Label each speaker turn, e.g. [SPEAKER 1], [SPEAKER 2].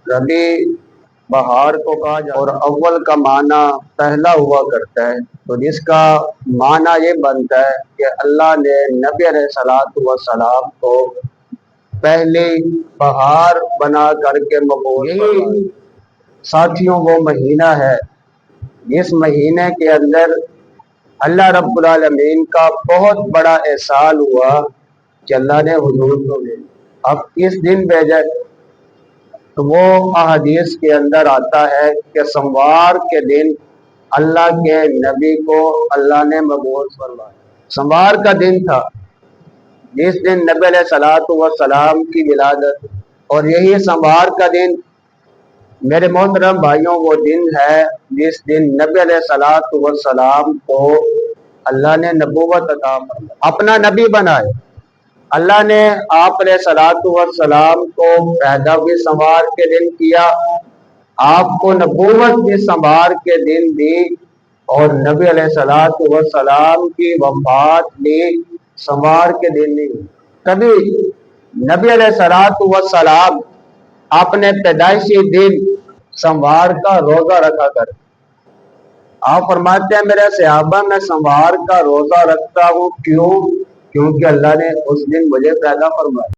[SPEAKER 1] ربی بہار کو کہا جاتا ہے اور اول کا معنی پہلا ہوا کرتا ہے، تو جس کا معنی یہ بنتا ہے کہ اللہ نے نبی علیہ الصلوۃ والسلام کو پہلی بہار بنا کر کے مبعوث فرمایا۔ ساتھیوں وہ مہینہ ہے جس مہینے کے اندر اللہ رب العالمین کا بہت بڑا احسان ہوا کہ اللہ نے حضور کو بھیجا۔ اب کس دن بھیجا؟ تو وہ احادیث کے اندر آتا ہے کہ سموار کے دن اللہ کے نبی کو اللہ نے مبعوث فرمایا۔ سموار کا دن تھا جس دن نبی علیہ الصلوۃ والسلام کی ولادت، اور یہی سموار کا دن میرے محترم بھائیوں وہ دن ہے جس دن نبی علیہ الصلوۃ والسلام کو اللہ نے نبوت عطا فرمائی، اپنا نبی بنائے۔ اللہ نے آپ علیہ الصلوۃ والسلام کو پیدا بھی سموار کے دن کیا، آپ کو نبوت بھی سموار کے دن دی، اور نبی علیہ الصلوۃ والسلام کی وفات بھی سموار کے دن نہیں ہوئی۔ کبھی نبی علیہ الصلوۃ والسلام اپنے پیدائشی دن سموار کا روزہ رکھا کرتے۔ آپ فرماتے ہیں میرے صحابہ میں سموار کا روزہ رکھتا ہوں، کیوں؟ کیونکہ اللہ نے اس دن مجھے پیدا فرمایا۔